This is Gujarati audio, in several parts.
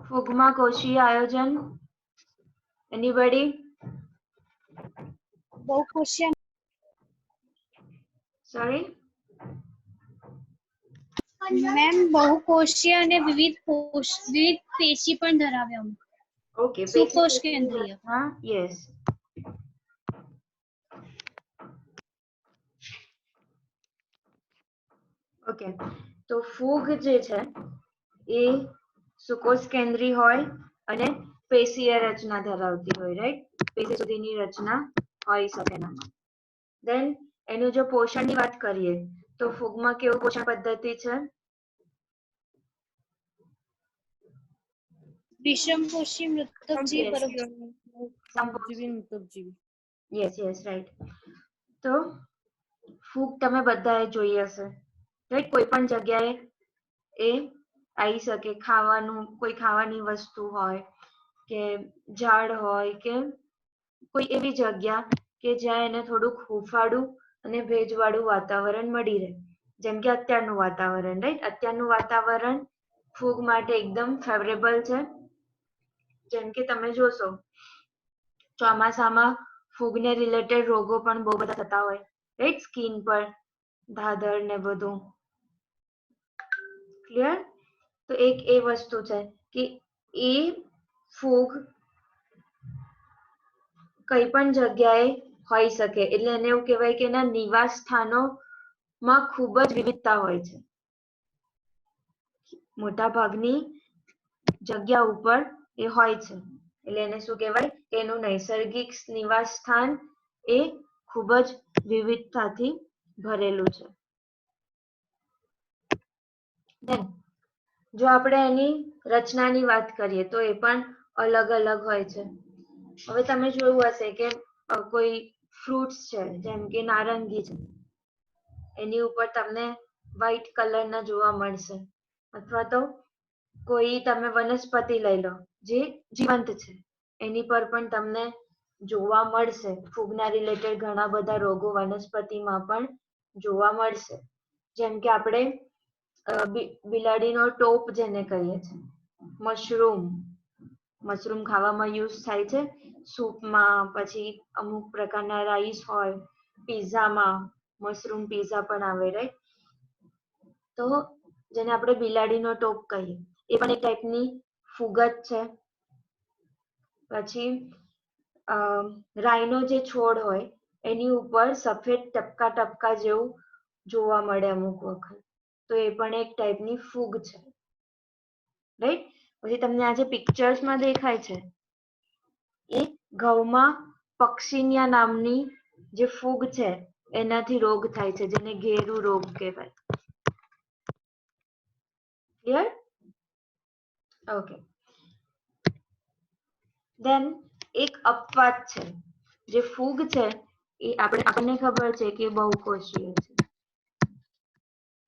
ફૂગમાં કોષીય આયોજન એનીબડી? બહુકોષીય સોરી મેમ, બહુકોષીય અને વિવિધ પેશી પણ ધરાવે અમુક. ઓકે, સુકોષ કેન્દ્રીય. હા, યસ. ઓકે, તો ફૂગ જે છે એ સુકોષ કેન્દ્રી હોય અને પેશીય રચના ધરાવતી હોય, રાઈટ? પેશી સુધીની રચના હોય શકે એનામાં. દેન એનું જો પોષણની વાત કરીએ તો ફૂગમાં કેવું પોષણ પદ્ધતિ છે? વિષમપોષી, મૃતકજીવી, Yes. પરોપજીવી, મૃતકજીવી. Yes yes, right. તો ફૂગ તમે બધાએ જોઈ હશે, રાઈટ? કોઈ પણ જગ્યાએ એ આવી શકે. ખાવાનું, કોઈ ખાવાની વસ્તુ હોય કે ઝાડ હોય કે કોઈ એવી જગ્યા કે જ્યાં એને થોડુંક હૂંફાળું અને ભેજવાળું વાતાવરણ મળી રહે, જેમ કે અત્યારનું વાતાવરણ, રાઈટ? અત્યારનું વાતાવરણ ફૂગ માટે એકદમ ફેવરેબલ છે. જેમ કે તમે જોશો ચોમાસામાં ફૂગને રિલેટેડ રોગો પણ બહુ બધા થતા હોય, રાઈટ? સ્કિન પર ધાધર ને બધું. ક્લિયર? તો એક એ વસ્તુ છે કે એ ફૂગ કઈ પણ જગ્યાએ હોઈ શકે, એટલે એને એવું કહેવાય કે એના નિવાસ સ્થાનોમાં ખૂબ જ વિવિધતા હોય છે. મોટા ભાગની જગ્યા ઉપર એ હોય છે, એટલે એને શું કહેવાય કે એનું નૈસર્ગિક નિવાસ સ્થાન એ ખૂબ જ વિવિધતાથી ભરેલું છે. જો આપણે એની રચનાની વાત કરીએ તો એ પણ અલગ અલગ હોય છે. હવે તમે જોયું હશે કે કોઈ ફ્રૂટ્સ છે, જેમ કે નારંગી છે, એની ઉપર તમને વ્હાઈટ કલરના જોવા મળશે. અથવા તો કોઈ તમે વનસ્પતિ લઈ લો જે જીવંત છે, એની પર પણ તમને જોવા મળશે. ફૂગના રિલેટેડ ઘણા બધા રોગો વનસ્પતિમાં પણ જોવા મળશે. જેમ કે આપણે બિલાડીનો ટોપ જેને કહીએ છીએ, મશરૂમ ખાવામાં યુઝ થાય છે, સૂપમાં, પછી અમુક પ્રકારના રાઈસ હોય, પીઝામાં મશરૂમ પીઝા પણ આવે, રાઈટ? તો જેને આપણે બિલાડીનો ટોપ કહીએ, એ પણ એક ટાઈપની ફૂગ જ છે. પછી રાઈનો જે છોડ હોય એની ઉપર સફેદ ટપકા ટપકા જેવું જોવા મળે અમુક વખત, તો એ પણ એક ટાઈપની ફૂગ છે, રાઈટ? પછી તમને આ જે પિક્ચર્સમાં દેખાય છે એ ઘઉંમાં પક્ષીનિયા નામની જે ફૂગ છે એનાથી રોગ થાય છે, જેને ઘેરું રોગ કહેવાય. ક્લિયર? ઓકે. દેન એક અપવાદ છે. જે ફૂગ છે એ આપણને ખબર છે કે બહુકોષીય છે,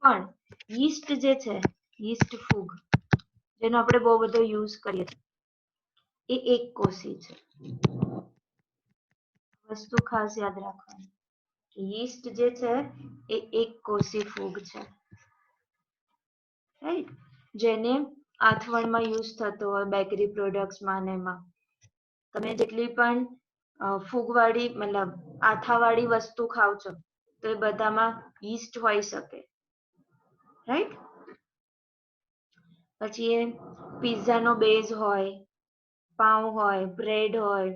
પણ યીસ્ટ જે છે, યીસ્ટ ફૂગ, જેનો આપણે બહુ બધો યુઝ કરીએ છીએ, એ એક કોષી છે. વસ્તુ ખાસ યાદ રાખવાની, યીસ્ટ જે છે એ એક કોષી ફૂગ છે, રાઈટ? જેને આથવણમાં યુઝ થતો હોય, બેકરી પ્રોડક્ટ્સમાં ને એમાં. તમે જેટલી પણ ફૂગવાળી મતલબ આથાવાળી વસ્તુ ખાવ છો તો એ બધામાં યીસ્ટ હોઈ શકે, રાઈટ? પછી એ પિઝાનો બેઝ હોય, પાઉં હોય, બ્રેડ હોય,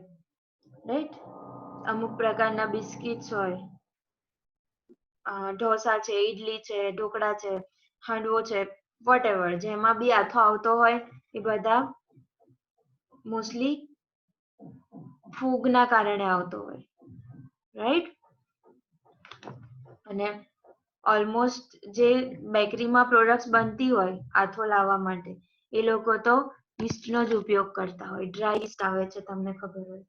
રાઈટ? અમુક પ્રકારના બિસ્કિટ્સ હોય, ઢોસા છે, ઈડલી છે, ઢોકળા છે, હાંડવો છે, વોટએવર જેમાં બી આથો આવતો હોય એ બધા મોસ્ટલી ફૂગના કારણે આવતો હોય, રાઈટ? અને ઓલમોસ્ટ જે બેકરીમાં પ્રોડક્ટ્સ બનતી હોય આથો લાવવા માટે, એ લોકો તો યીસ્ટનો જ ઉપયોગ કરતા હોય. ડ્રાય યીસ્ટ આવે છે, તમને ખબર હોય,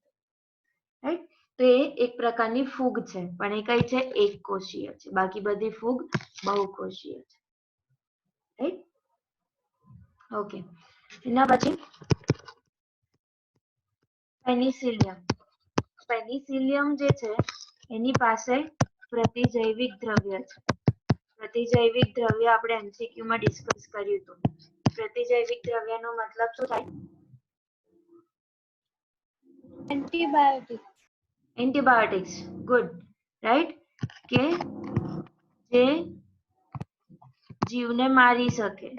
રાઈટ? તો એ એક પ્રકારની ફૂગ છે, પણ એ કઈ છે? એક કોષીય છે. બાકી બધી ફૂગ બહુકોષીય છે, રાઈટ? ઓકે. એના પછી પેનિસિલિયમ જે છે એની પાસે પ્રતિજૈવિક દ્રવ્ય છે. પ્રતિજૈવિક દ્રવ્ય આપણે MCQ માં ડિસ્કસ કર્યું હતું. પ્રતિજૈવિક દ્રવ્યનો મતલબ શું થાય? એન્ટીબાયોટિક. એન્ટીબાયોટિક્સ. Good, right. કે જે જીવને મારી શકે,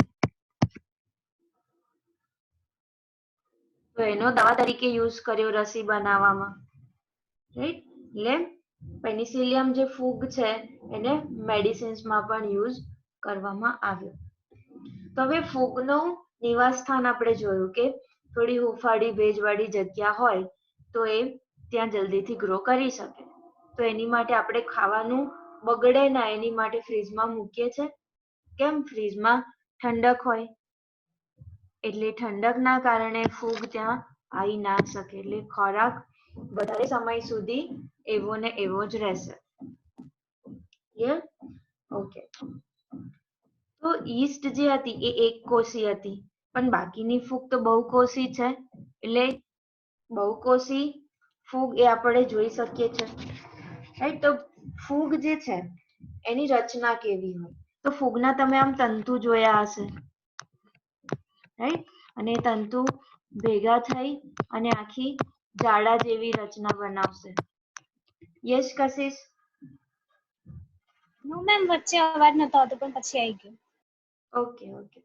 તો એનો દવા તરીકે યુઝ કર્યો રસી બનાવવામાં, રાઈટ. એટલે પેનિસિલિયમ જે ફૂગ છે એને મેડિસિન્સમાં પણ યુઝ કરવામાં આવ્યો. તો હવે ફૂગનું નિવાસ સ્થાન આપણે જોયું કે થોડી હુંફાળી ભેજવાળી જગ્યા હોય તો એ ત્યાં જલ્દીથી ગ્રો કરી શકે. તો એની માટે આપણે ખાવાનું બગડે ના એની માટે ફ્રીજમાં મૂકીએ છે. કેમ? ફ્રીજમાં ઠંડક હોય, એટલે ઠંડકના કારણે ફૂગ ત્યાં આવી ના શકે, એટલે ખોરાક વધારે સમય સુધી એવો ને એવો જ રહેશે. ક્લિયર? ઓકે. તો યીસ્ટ જે હતી એ એક કોષી હતી, પણ બાકીની ફૂગ તો બહુકોષી છે. એટલે બહુકોષી ફૂગ એ આપણે જોઈ શકીએ છીએ, રાઈટ. તો ફૂગ જે છે એની રચના કેવી હોય? તો ફૂગના તમે આમ તંતુ જોયા હશે, રાઈટ. અને એ તંતુ ભેગા થઈ અને આખી જાડા જેવી રચના બનાવશે. યસ કશિશ? નો મેમ, વચ્ચે અવાજ નતો આવતો પણ પછી આવી ગયો. Okay okay.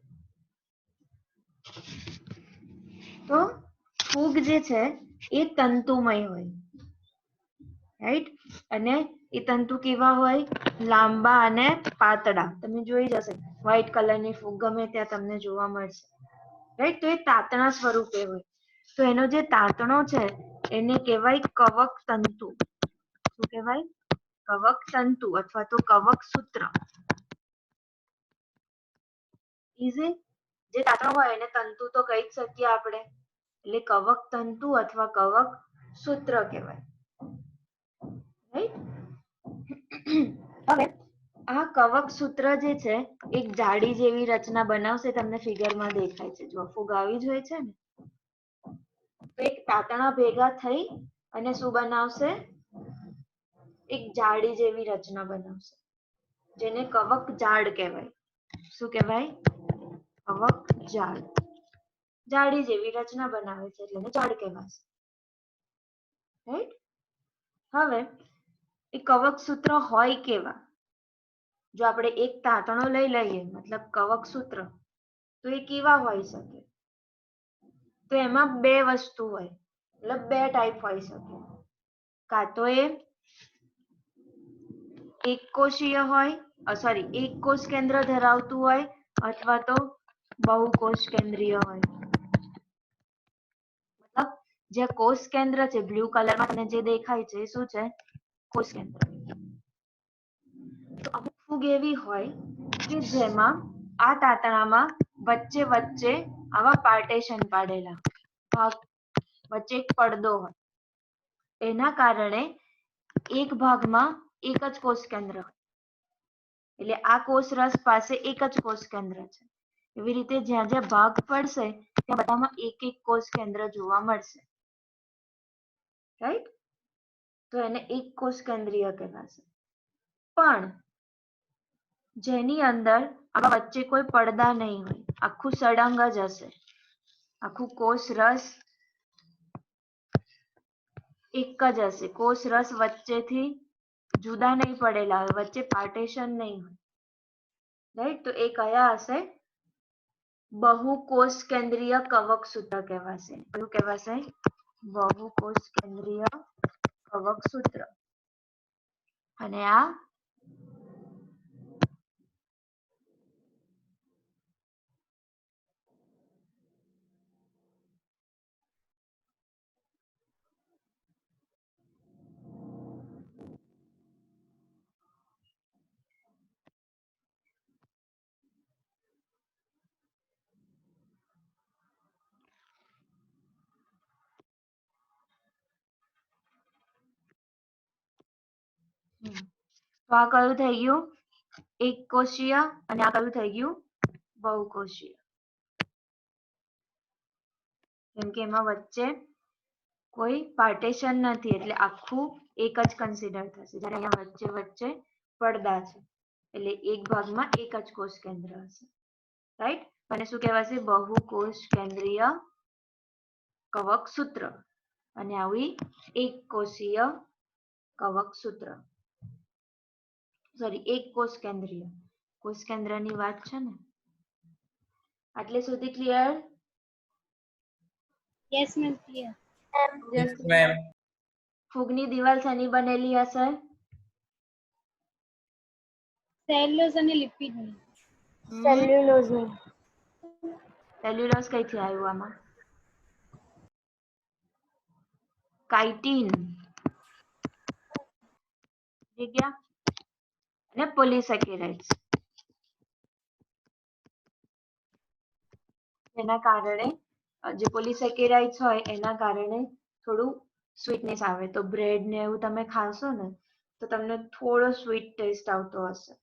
તો ફૂગ જે છે એ તંતુમય હોય, રાઈટ. અને એ તંતુ કેવા હોય? લાંબા અને પાતળા. તમે જોઈ જશે વ્હાઈટ કલરની ફૂગ ગમે ત્યાં તમને જોવા મળશે, રાઈટ. તો એ તાતણા સ્વરૂપે હોય. તો એનો જે તાતણો છે એને કહેવાય કવક તંતુ. શું કહેવાય? કવક તંતુ અથવા તો કવક સૂત્ર. ઈઝી. જે તાતણો હોય એને તંતુ તો કહી જ શકીએ આપણે, એટલે કવક તંતુ અથવા કવક સૂત્ર કહેવાય, રાઈટ. હવે આ કવક સૂત્ર જે છે એક જાડી જેવી રચના બનાવશે. તમને ફિગરમાં દેખાય છે, જો ફૂગ આવી જ હોય છે ને, તો એક તાતણા ભેગા થઈ અને શું બનાવશે? એક જાડી જેવી રચના બનાવશે, જેને કવક જાળ કહેવાય. શું કહેવાય? કવક જાળ. જાડી જેવી રચના બનાવે છે એટલે એને જાળ કહેવાશે, રાઈટ. હવે એ કવક સૂત્ર હોય કેવા? જો આપણે એક તાતણો લઈ લઈએ મતલબ કવક સૂત્ર, તો એ કેવા હોઈ શકે? તો એમાં બે વસ્તુ હોય, મતલબ બે ટાઈપ હોઈ શકે. કાં તો એ એક કોષીય હોય, એક કોષ કેન્દ્ર ધરાવતું હોય, અથવા તો બહુકોષ કેન્દ્રીય હોય. મતલબ જે કોષ કેન્દ્ર છે બ્લુ કલરમાં તમને જે દેખાય છે એ શું છે? કોષ કેન્દ્ર. તો અમુક ફૂગ એવી હોય કે જેમાં આ તાતણામાં વચ્ચે વચ્ચે આવા પાર્ટેશન પાડેલા ભાગ, વચ્ચે એક પડદો હોય. એના કારણે એક ભાગમાં એક જ કોષ કેન્દ્ર હોય, એટલે આ કોષરસ પાસે એક જ કોષ કેન્દ્ર છે. એવી રીતે જ્યાં જ્યાં ભાગ પડશે ત્યાં બધામાં એક એક કોષ કેન્દ્ર જોવા મળશે, રાઈટ. તો એને એક કોષ કેન્દ્રીય કહેવાશે. પણ જેની અંદર આવા વચ્ચે કોઈ પડદા નહીં હોય, આખું સળંગ જ હશે, આખું કોષ રસ એક જ હશે, કોષ રસ વચ્ચેથી જુદા નહીં પડેલા હોય, વચ્ચે પાર્ટેશન નહીં હોય, રાઈટ. તો એ કયા હશે? બહુકોષ કેન્દ્રીય કવક સૂત્ર કહેવાશે. શું કહેવાશે? બહુકોષ કેન્દ્રીય કવક સૂત્ર. અને આ તો આ કયું થઈ ગયું? એક કોષીય. અને આ કયું થઈ ગયું? બહુકોષીય. કેમ કે એમાં વચ્ચે કોઈ પાર્ટેશન નથી એટલે આખું એક જ કન્સિડર થશે. જ્યારે અહીંયા વચ્ચે વચ્ચે પડદા છે એટલે એક ભાગમાં એક જ કોષ કેન્દ્ર હશે, રાઈટ. અને શું કહેવાશે? બહુકોષ કેન્દ્રીય કવક સૂત્ર. અને આવી એક કોષીય કવક સૂત્ર, સોરી એક કોષ કેન્દ્રીય, કોષ કેન્દ્રની વાત છે ને. આટલે સુધી clear? Yes ma'am, clear. Yes, ma'am. ફૂગની દિવાલ શેની બનેલી હશે? સેલ્યુલોઝ અને લિપિડની. સેલ્યુલોઝની. સેલ્યુલોઝ કઈથી આવ્યું આમાં? કાઇટિન, જગ્યા અને પોલિસેકેરાઇડ્સ. એના કારણે જે પોલિસેકેરાઇડ્સ હોય એના કારણે થોડું સ્વીટનેસ આવે. તો બ્રેડ ને એવું તમે ખાશો ને તો તમને થોડો સ્વીટ ટેસ્ટ આવતો હશે,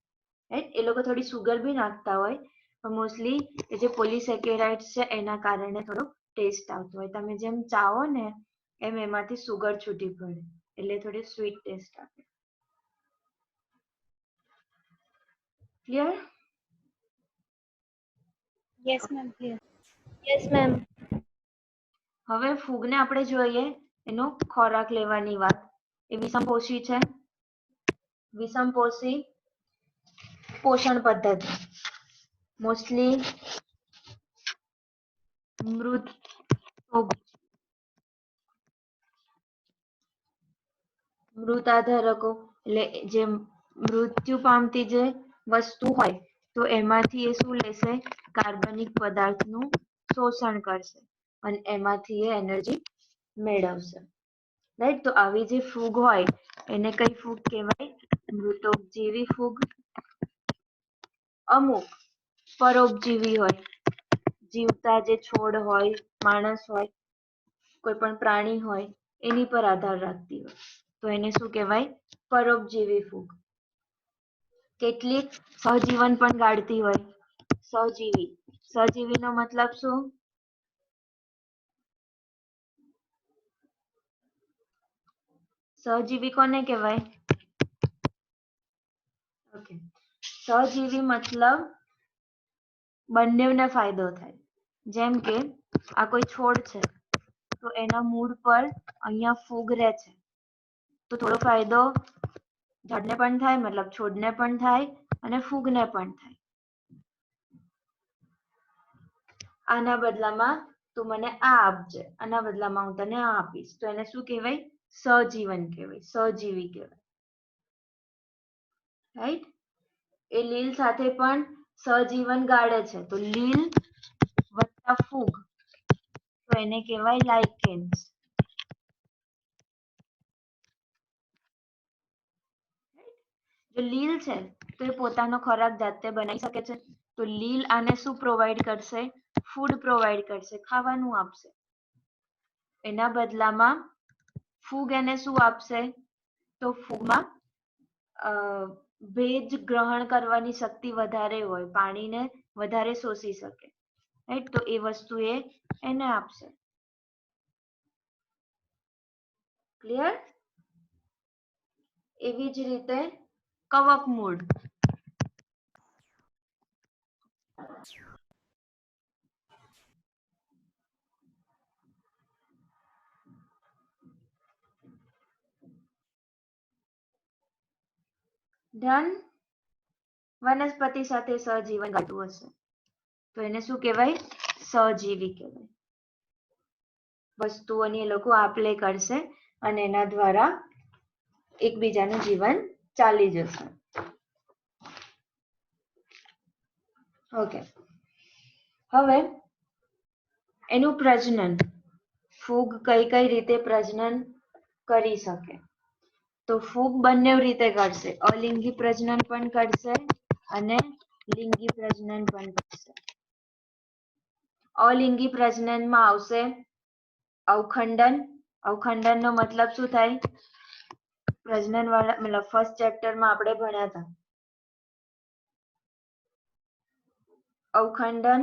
રાઈટ? એ લોકો થોડી સુગર બી નાખતા હોય, પણ મોસ્ટલી એ જે પોલિસેકેરાઇડ્સ છે એના કારણે થોડો ટેસ્ટ આવતો હોય. તમે જેમ ચાવો ને એમ એમાંથી સુગર છૂટી પડે એટલે થોડી સ્વીટ ટેસ્ટ આવે. Clear? Yes ma'am, clear. Yes ma'am. હવે ફૂગને આપણે જોઈએ એનો ખોરાક લેવાની વાત. એ વિષમપોષી છે. વિષમપોષી પોષણ પદ્ધતિ મોસ્ટલી મૃતાધારકો, એટલે જે મૃત્યુ પામતી જે વસ્તુ હોય તો એમાંથી એ શું લેશે? કાર્બનિક પદાર્થનું શોષણ કરશે અને એમાંથી એ એનર્જી મેળવશે, રાઈટ? તો આવી જે ફૂગ હોય એને કઈ ફૂગ કહેવાય? મૃતોપજીવી ફૂગ. અમુક પરોપજીવી હોય, જીવતા જે છોડ હોય, માણસ હોય, કોઈ પણ પ્રાણી હોય એની પર આધાર રાખતી હોય તો એને શું કહેવાય? પરોપજીવી ફૂગ. કેટલીક સહજીવન પણ ગાળતી હોય. સહજીવી, સહજીવીનો મતલબ શું? સહજીવી કોને કહેવાય? ઓકે, સહજીવી મતલબ બંનેને ફાયદો થાય. જેમ કે આ કોઈ છોડ છે તો એના મૂળ પર અહીંયા ફૂગ રહે છે તો થોડો ફાયદો ઝાડને પણ થાય, મતલબ છોડને પણ થાય અને ફૂગને પણ થાય. આના બદલામાં તું મને આ આપજે, આના બદલામાં હું તને આ આપીશ, તો એને શું કહેવાય? સહજીવન કહેવાય, સહજીવી કહેવાય, રાઈટ? એ લીલ સાથે પણ સહજીવન ગાળે છે તો લીલ વત્તા ફૂગ તો એને કહેવાય લાઇકેન્સ. જો લીલ છે તો એ પોતાનો ખોરાક જાતે બનાવી શકે છે, તો લીલ આને શું પ્રોવાઈડ કરશે? ફૂડ પ્રોવાઈડ કરશે, ખાવાનું આપશે. એના બદલામાં ફૂગ એને શું આપશે? તો ફૂગમાં ભેજ ગ્રહણ કરવાની શક્તિ વધારે હોય, પાણીને વધારે શોષી શકે, રાઈટ? તો એ વસ્તુ એ એને આપશે. ક્લિયર? એવી જ રીતે કવકમૂળ. ધન વનસ્પતિ સાથે સહજીવન ગાળતું હશે તો એને શું કહેવાય? સહજીવી કહેવાય. વસ્તુઓની એ લોકો આપ લે કરશે અને એના દ્વારા એકબીજાનું જીવન ચાલી જશે. ઓકે, હવે એનું પ્રજનન. ફૂગ કઈ કઈ રીતે પ્રજનન કરી શકે? તો ફૂગ બંને રીતે કરશે, અલિંગી પ્રજનન પણ કરશે અને લિંગી પ્રજનન પણ કરશે. અલિંગી પ્રજનનમાં આવશે અવખંડન. અવખંડનનો મતલબ શું થાય? પ્રજનન વાળા મતલબ ફર્સ્ટ ચેપ્ટરમાં આપણે ભણ્યા હતા. અવખંડન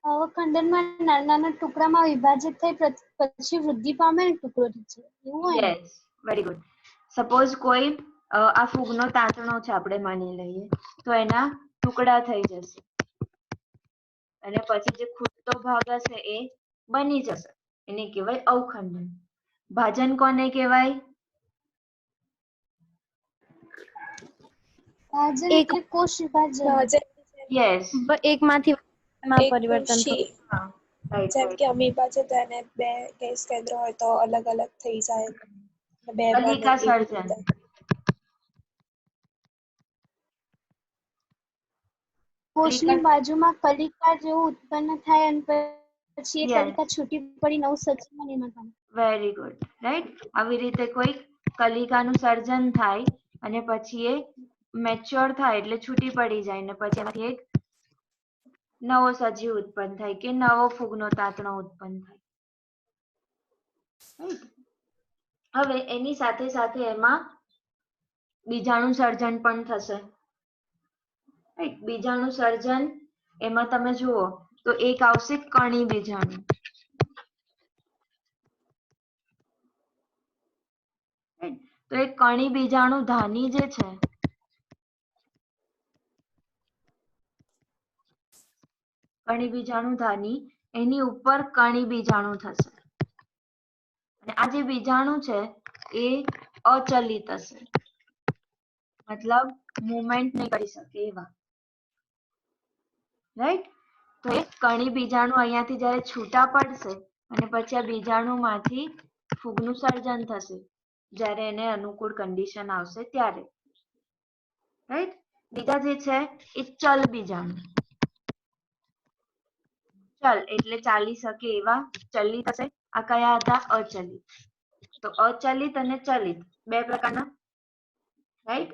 અવખંડનમાં નાના નાના ટુકડામાં વિભાજિત થઈ પછી વૃદ્ધિ પામે ને ટુકડો છે, એવું હોય ને? Yes, very good. સપોઝ કોઈ આ ફૂગનો તાંતણો છે આપણે માની લઈએ તો એના ટુકડા થઈ જશે, અને પછી જે ખૂટતો ભાગ હશે એ બની જશે, એને કહેવાય અવખંડન. ભાજન કોને કહેવાય? ભાજન એક એટલે કોષ વિભાજન. યસ. એકમાંથી માં એક પરિવર્તન થતું. કોષી હા, રાઈટ જેમ કે રાઈટ. અમીબા છે તો એને 2 કેસ કેન્દ્ર હોય તો અલગ અલગ થઈ જાય, 2 બને કલિકા એવી સર્જન. રીતે. કોષની બાજુમાં કલિકા જેવું ઉત્પન્ન થાય અને પછી એ Yes. કલિકા છૂટી પડી નવું સજીવન નિર્માણ પામે. Very good, right. આવી રીતે કોઈ કલિકાનું સર્જન થાય અને પછી એ મેચ્યોર થાય એટલે છૂટી પડી જાય ને પછી એમાંથી એક નવો સજીવ ઉત્પન્ન થાય કે નવો ફૂગનો તાતણો ઉત્પન્ન થાય. Right? હવે એની સાથે સાથે એમાં બીજાણુ સર્જન પણ થશે. રાઈટ, બીજાણુ સર્જન એમાં તમે જુઓ તો એક આવશે કણી બીજાણુ. તો એ કણી બીજાણુ ધાની જે છે, કણી બીજાણુ ધાની એની ઉપર કણી બીજાણુ થશે અને આ જે બીજાણુ છે એ અચલિત હશે, મતલબ મૂવમેન્ટ નહીં કરી શકે એવા. રાઈટ, તો એ કણી બીજાણુ અહીંયાથી જ્યારે છૂટા પડશે અને પછી આ બીજાણુમાંથી ફૂગનું સર્જન થશે જ્યારે એને અનુકૂળ કન્ડિશન આવશે ત્યારે. રાઈટ, બીજા જે છે એ ચલ બીજાણુ. ચલ એટલે ચાલી શકે એવા ચલિત હશે. આ કયા હતા? અચલિત. તો અચલિત અને ચલિત બે પ્રકારના. રાઈટ,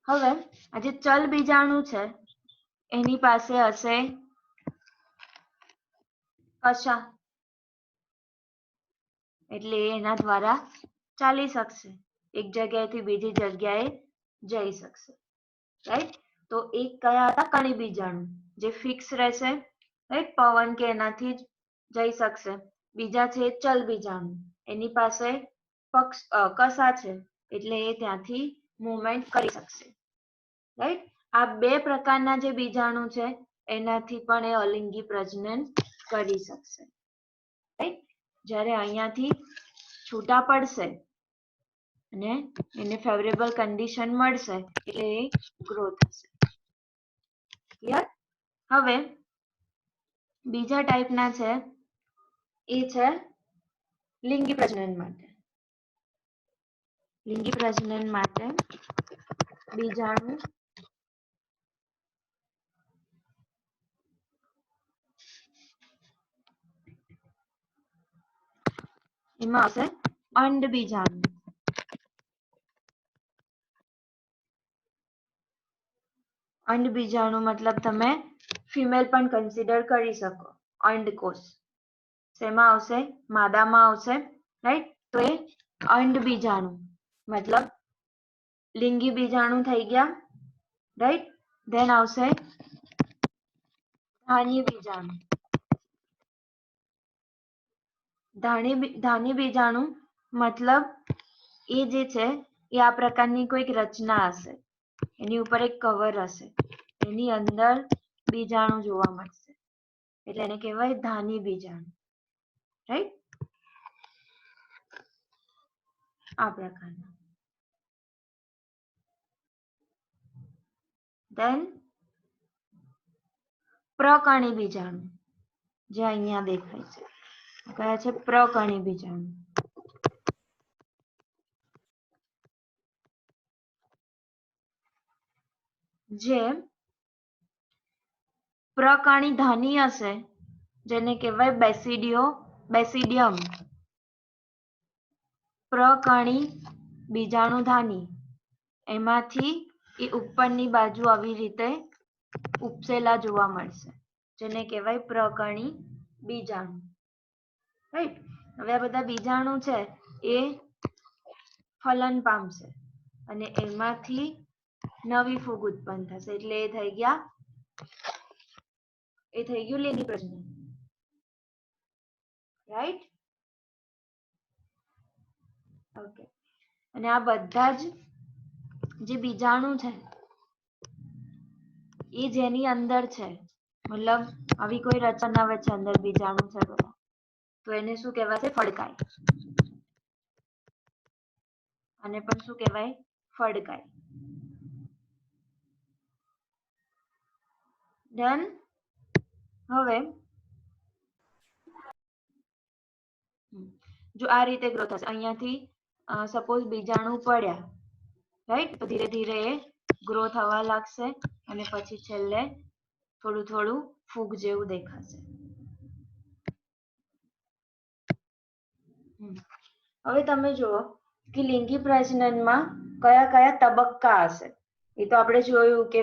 હવે આ જે ચલ બીજાણુ છે એની પાસે હશે કશા, એટલે એના દ્વારા ચાલી શકશે, એક જગ્યાએથી બીજી જગ્યાએ જઈ શકશે. રાઈટ, તો એક કયા હતા? કણી બીજાણુ જે ફિક્સ રહેશે, રાઈટ, પવન કે એનાથી જ જઈ શકશે. બીજા છે ચલ બીજાણુ, એની પાસે કશા છે એટલે એ ત્યાંથી મૂવમેન્ટ કરી શકશે. રાઈટ, આ બે પ્રકારના જે બીજાણુ છે એનાથી પણ એ અલિંગી પ્રજનન કરી શકશે. રાઈટ, જ્યારે અહીંયાથી છૂટા પડશે અને એને ફેવરેબલ કન્ડિશન મળશે એટલે એ ગ્રો થશે. ક્લિયર? હવે બીજા ટાઈપના છે એ છે લિંગી પ્રજનન માટે. લિંગી પ્રજનન માટે બીજાણુ એમાં આવશે અંડ બીજાણુ. અંડ બીજાણુ મતલબ તમે ફિમેલ પણ કન્સિડર કરી શકો. અંડકોષ શેમાં આવશે? માદામાં આવશે. રાઈટ, તો એ અંડ બીજાણુ મતલબ લિંગી બીજાણુ થઈ ગયા. રાઈટ, ધેન આવશે ધાની બીજાણુ. ધાની બીજાણુ મતલબ એ જે છે એ આ પ્રકારની કોઈક રચના હશે, એની ઉપર એક કવર હશે, એની અંદર બીજાણુ જોવા મળશે એટલે એને કહેવાય ધાની બીજાણુ. રાઈટ, આ પ્રકારના. ધેન પ્રકણી બીજાણુ જે અહીંયા દેખાય છે, કયા છે? પ્રકણી બીજાણુ. જે પ્રકણી ધાની હશે જેને કહેવાય બેસિડિયમ. પ્રકણી બીજાણુ ધાની એમાંથી એ ઉપરની બાજુ આવી રીતે ઉપસેલા જોવા મળશે જેને કહેવાય પ્રકણી બીજાણુ. રાઈટ, હવે આ બધા બીજાણુ છે એ ફલન પામશે અને એમાંથી નવી ફૂગ ઉત્પન્ન થશે એટલે એ થઈ ગયું લિંગી પ્રજનન. Right, okay. અને આ બધા જ જે બીજાણુ છે એ જેની અંદર છે મતલબ આવી કોઈ રચના આવે છે અંદર બીજાણુ છે બધા, તો એને શું કહેવાશે? ફડકાય. અને પણ શું કહેવાય? ફડકાય. ડન. હવે જો આ રીતે ગ્રો થશે, અહીંયાથી સપોઝ બીજાણુ પડ્યા, રાઈટ? તો ધીરે ધીરે એ ગ્રો થવા લાગશે અને પછી છેલ્લે થોડું થોડું ફૂગ જેવું દેખાશે. હવે તમે જુઓ કે લિંગી પ્રજનનમાં કયા કયા તબક્કા હશે. એ તો આપણે જોયું કે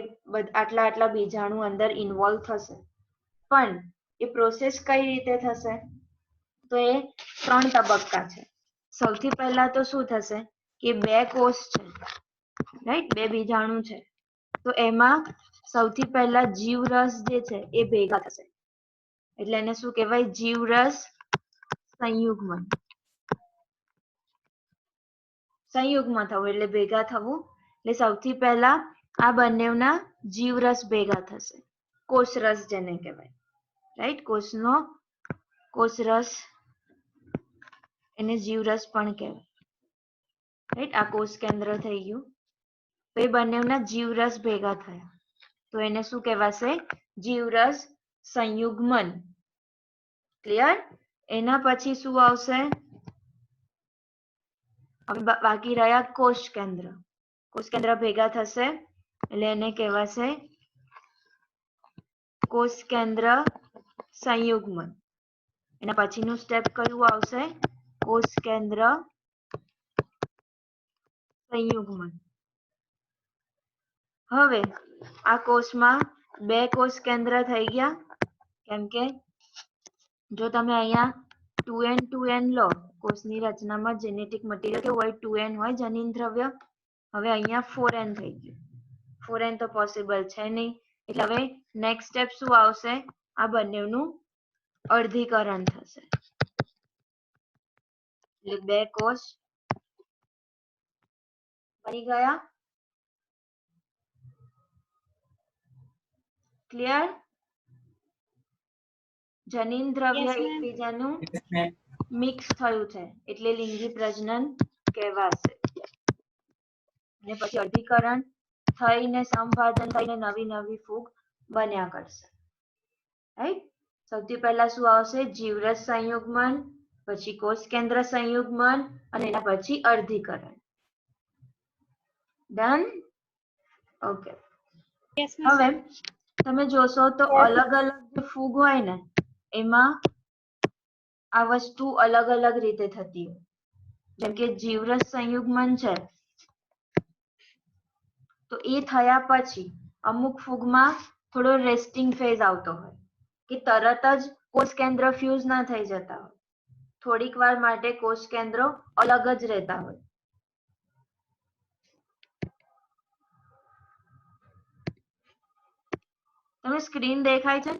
આટલા આટલા બીજાણુ અંદર ઇન્વોલ્વ થશે, પણ એ પ્રોસેસ કઈ રીતે થશે? તો એ 3 તબક્કા છે. સૌથી પહેલા તો શું થશે કે 2 કોષ છે, રાઈટ? 2 બીજાણુ છે, તો એમાં સૌથી પહેલા જીવરસ જે છે એ ભેગા થશે, એટલે એને શું કહેવાય? જીવરસ સંયુગ્મન. સંયુગ્મ થવું એટલે ભેગા થવું, એટલે સૌથી પહેલા આ બંનેના જીવરસ ભેગા થશે, કોષરસ જેને કહેવાય, રાઈટ? કોષરસ એને જીવરસ પણ કહેવાય, રાઈટ? આ કોષ કેન્દ્ર થઈ ગયું. તો એ બંનેના જીવરસ ભેગા થયા, તો એને શું કહેવાશે? જીવરસ સંયુગ્મન. ક્લિયર? એના પછી શું આવશે? હવે બાકી રહ્યા કોષ કેન્દ્ર. કોષ કેન્દ્ર ભેગા થશે એટલે એને કહેવાશે કોષ કેન્દ્ર સંયુગ્મન. એના પછીનું સ્ટેપ કયું આવશે? કોષ કેન્દ્ર સંયુગ્મન. હવે આ કોષમાં 2 કોષ કેન્દ્ર થઈ ગયા, કેમ કે જો તમે અહીંયા 2n 2n લો, કોષની રચનામાં જેનેટિક મટીરિયલ કેવું હોય? 2n હોય જનીન દ્રવ્ય. હવે અહીંયા 4n થઈ ગયું. 4n તો પોસિબલ છે નહીં, એટલે હવે નેક્સ્ટ સ્ટેપ શું આવશે? આ બંનેનું અર્ધીકરણ થશે, એટલે 2 કોષ બની ગયા. ક્લિયર? જનીન દ્રવ્ય Yes, ma'am. એકબીજાનું મિક્સ થયું છે એટલે લિંગી પ્રજનન કહેવાશે. અને પછી અર્ધીકરણ થઈને સંભાજન થઈને નવી નવી ફૂગ બન્યા કરશે, રાઈટ? સૌથી પહેલા શું આવશે? જીવરસ સંયુગ્મન, પછી કોષ કેન્દ્ર સંયુગ્મન અને એના પછી અર્ધીકરણ. ડન? ઓકે. Yes, ma'am. હવે તમે જોશો તો અલગ અલગ જે ફૂગ હોય ને એમાં આ વસ્તુ અલગ અલગ રીતે થતી હોય. જેમ કે જીવરસ સંયુગ્મન છે, તો એ થયા પછી અમુક ફૂગમાં થોડો રેસ્ટિંગ ફેઝ આવતો હોય, કે તરત જ કોષ કેન્દ્ર ફ્યુઝ ના થઈ જતા હોય, થોડીક વાર માટે કોષ કેન્દ્રો અલગ જ રહેતા હોય. તમે સ્ક્રીન દેખાય છે?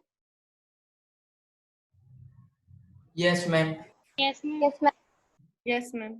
Yes, ma'am. Yes, ma'am. Yes, ma'am. Yes, ma'am.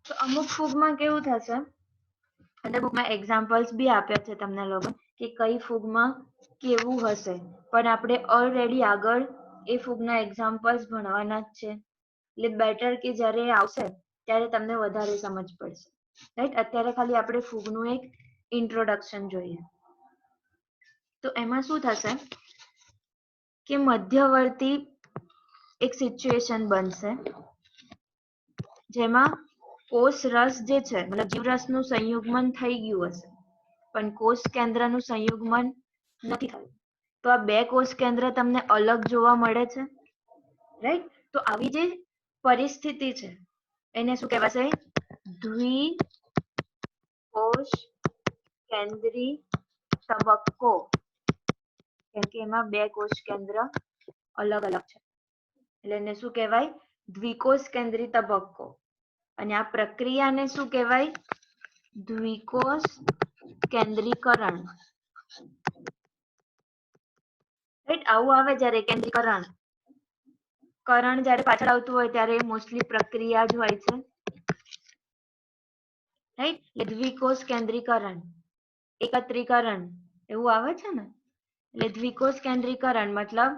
તો અમુક ફૂગમાં કેવું થશે, અને બુકમાં એક્ઝામ્પલ્સ બી આપ્યા છે તમને લોકો કે કઈ ફૂગમાં કેવું હશે, પણ આપણે ઓલરેડી આગળ એ ફૂગના એક્ઝામ્પલ્સ ભણવાના જ છે, એટલે બેટર કે જ્યારે એ આવશે ત્યારે તમને વધારે સમજ પડશે, રાઈટ? અત્યારે ખાલી આપણે ફૂગનું એક ઇન્ટ્રોડક્શન જોઈએ. તો એમાં શું થશે કે મધ્યવર્તી એક સિચ્યુએશન બનશે જેમાં કોષ રસ જે છે, મતલબ જીવરસનું સંયુગ્મન થઈ ગયું હશે, પણ કોષ કેન્દ્રનું સંયુગ્મન નથી થયું. તો આ 2 કોષ કેન્દ્ર તમને અલગ જોવા મળે છે, રાઈટ? તો આવી જે પરિસ્થિતિ છે એને શું કહેવાશે? દ્વિકોષ કેન્દ્રી તબક્કો, કેમ કે એમાં બે કોષ કેન્દ્ર અલગ અલગ છે એટલે એને શું કહેવાય? દ્વિકોષ કેન્દ્રી તબક્કો. અને આ પ્રક્રિયાને શું કહેવાય? દ્વિકોષ કેન્દ્રીકરણ. રાઈટ, આવું આવે જ્યારે કેન્દ્રીકરણ. કરણ જ્યારે પાછળ આવતું હોય ત્યારે મોસ્ટલી પ્રક્રિયા જ હોય છે. રાઈટ, એટલે દ્વિકોષ કેન્દ્રીકરણ, એકત્રીકરણ એવું આવે છે ને. એટલે દ્વિકોષ કેન્દ્રીકરણ મતલબ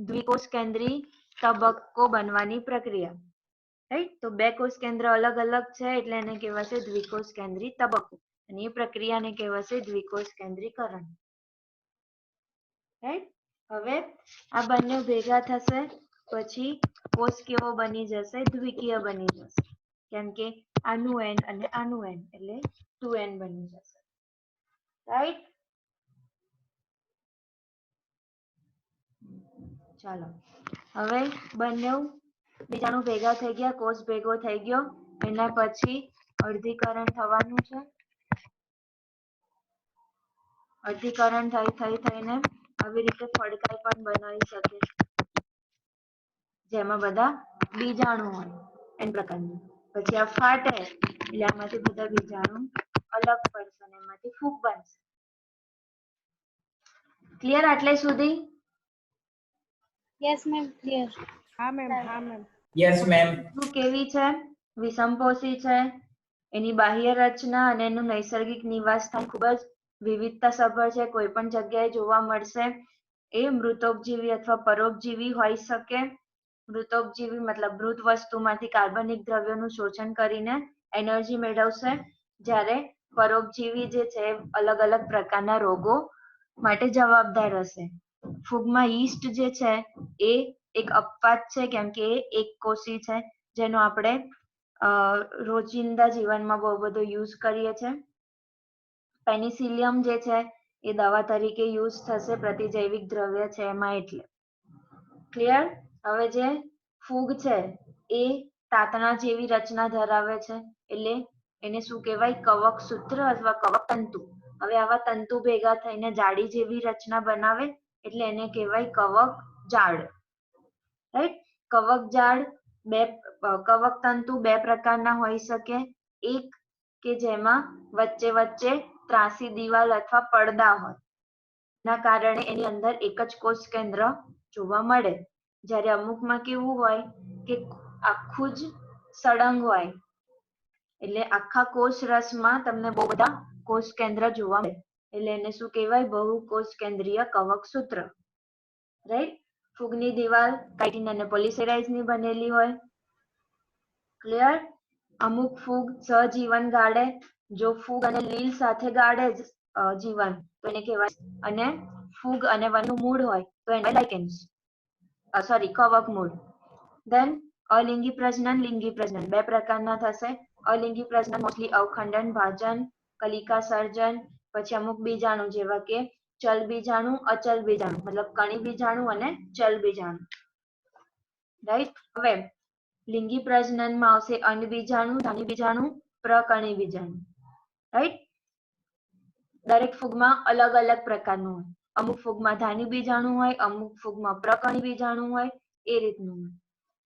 દ્વિકોષ કેન્દ્રી તબક્કો બનવાની પ્રક્રિયા. રાઈટ, તો બે કોષ કેન્દ્ર અલગ અલગ છે એટલે એને કહેવાશે દ્વિકોષ કેન્દ્રી તબક્કો, અને એ પ્રક્રિયાને કહેવાશે દ્વિકોષ કેન્દ્રીકરણ. રાઈટ, હવે આ બંને ભેગા થશે પછી કોષ કેવો બની જશે? દ્વિકીય બની જશે, કેમ કે આનું એન અને આનું એન એટલે 2n બની જશે. રાઈટ, ચાલો હવે બંને બીજાણુ ભેગા થઈ ગયા, કોષ ભેગો થઈ ગયો, એના પછી અર્ધીકરણ થવાનું છે. અર્ધીકરણ થઈને આવી રીતે ફડકાઈ પણ બનાવી શકે, જેમાં બધા બીજાણુ હોય એન પ્રકારની. પછી આ ફાટે એટલે આમાંથી બધા બીજાણુ અલગ પડશે અને એમાંથી ફૂગ બનશે. ક્લિયર આટલે સુધી? Yes ma'am, clear. હા મેમ, હા મેમ. Yes, ma'am. શું કેવી છે? વિષમપોષી છે. એની બાહ્ય રચના અને એનું નૈસર્ગિક નિવાસ સ્થાન ખૂબ જ વિવિધતાસભર છે, કોઈ પણ જગ્યાએ જોવા મળશે. એ મૃતોપજીવી અથવા પરોપજીવી હોઈ શકે. મૃતોપજીવી મતલબ મૃત વસ્તુમાંથી કાર્બનિક દ્રવ્યોનું શોષણ કરીને એનર્જી મેળવશે, જ્યારે પરોપજીવી જે છે અલગ અલગ પ્રકારના રોગો માટે જવાબદાર હશે. ફૂગમાં યીસ્ટ જે છે એ એક અપવાદ છે, કેમ કે એ એક કોષી છે, જેનો આપણે રોજિંદા જીવનમાં બહુ બધો યુઝ કરીએ છીએ. પેનિસિલિયમ જે છે એ દવા તરીકે યુઝ થશે, પ્રતિજૈવિક દ્રવ્ય છે એમાં. એટલે ક્લિયર? હવે જે ફૂગ છે એ તાતણા જેવી રચના ધરાવે છે, એટલે એને શું કહેવાય? કવક સૂત્ર અથવા કવક તંતુ. હવે આવા તંતુ ભેગા થઈને જાળી જેવી રચના બનાવે એટલે એને કહેવાય કવક જાળ. રાઈટ, કવક જાળ કવક તંતુ બે પ્રકારના હોઈ શકે. એક કે જેમાં વચ્ચે વચ્ચે ત્રાંસી દિવાલ અથવા પડદા હોય, ના કારણે એની અંદર એક જ કોષ કેન્દ્ર જોવા મળે. જ્યારે અમુકમાં કેવું હોય કે આખું જ સળંગ હોય, એટલે આખા કોષ રસમાં તમને બહુ બધા કોષ કેન્દ્ર જોવા મળે, એટલે એને શું કહેવાય? બહુકોષ કેન્દ્રીય કવક સૂત્ર. રાઈટ, ફૂગની દિવાલ કાઇટિન અને પોલિસેરાઇડ્સની બનેલી હોય. ક્લિયર? અમુક ફૂગ સહજીવન ગાળે. જો ફૂગ અને લીલ સાથે ગાળે જીવન તો એને કહેવાય. અને ફૂગ અને વનનું મૂળ હોય તો એને લાઇકેન્સ, કવક મૂળ. ધેન અલિંગી પ્રજનન, લિંગી પ્રજનન બે પ્રકારના થશે. અલિંગી પ્રજનન મોસ્ટલી અવખંડન, ભાજન, કલિકા સર્જન, પછી અમુક બીજાણુ જેવા કે ચલ બીજાણુ, અચલ બીજાણુ મતલબ કણી બીજાણુ અને ચલ બીજાણુ. રાઈટ, હવે લિંગી પ્રજનનમાં આવશે અંડ ધાની બીજાણુ, પ્રકણી બીજાણુ. રાઈટ, દરેક ફૂગમાં અલગ અલગ પ્રકારનું હોય. અમુક ફૂગમાં ધાની બીજાણુ હોય, અમુક ફૂગમાં પ્રકણી બીજાણુ હોય, એ રીતનું હોય.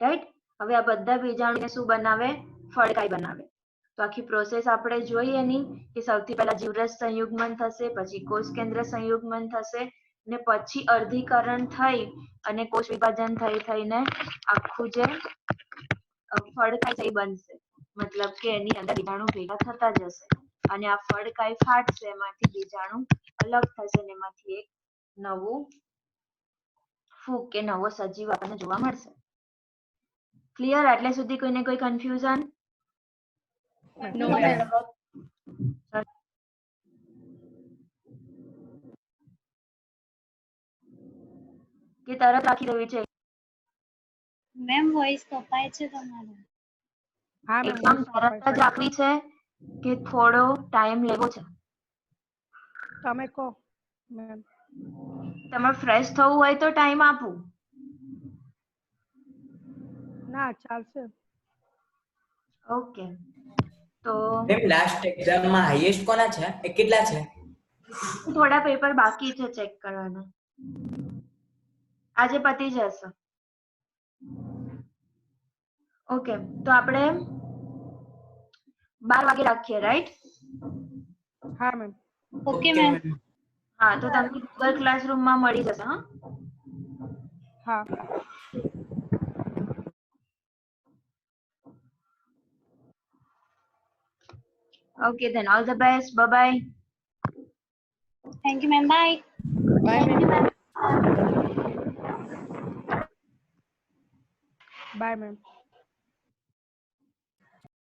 રાઈટ, હવે આ બધા બીજાણુને શું બનાવે? ફડકાઈ બનાવે. તો આખી પ્રોસેસ આપણે જોઈએ એની કે સૌથી પહેલા જીવરસ સંયુગ્મન થશે, પછી કોષ કેન્દ્ર સંયુગ્મન થશે, ને પછી અર્ધીકરણ થઈ અને કોષ વિભાજન થઈને આખું જે ફડકાઈ બનશે, મતલબ કે એની અંદર બીજાણુ ભેગા થતા જશે અને આ ફડકાઈ ફાટશે, એમાંથી બીજાણુ અલગ થશે અને એમાંથી એક નવું ફૂગ કે નવો સજીવ આપણને જોવા મળશે. ક્લિયર? આટલે સુધી કોઈને કોઈ કન્ફ્યુઝન? નો મેમ. કે તરત રાખી દેવી છે? મેમ વોઇસ કપાય છે તમારો. હા મેમ, એકદમ તરત જ રાખવી છે કે થોડો ટાઈમ લેવો છે? તમે કહો મેમ. તમારે ફ્રેશ થવું હોય તો ટાઈમ આપું? ના ચાલશે. ઓકે તો મેમ લાસ્ટ એક્ઝામમાં હાઈએસ્ટ કોના છે એ કેટલા છે? થોડા પેપર બાકી છે ચેક કરવાના. આજે પતી જશે. ઓકે તો આપણે 12 વાગે રાખીએ, રાઈટ? હા મેમ. Okay ma'am. હા તો તમને ગૂગલ ક્લાસરૂમમાં મળી જશે. હા હા. Okay then all the best. Bye bye. Thank you ma'am. Bye. Bye ma'am. Bye ma'am.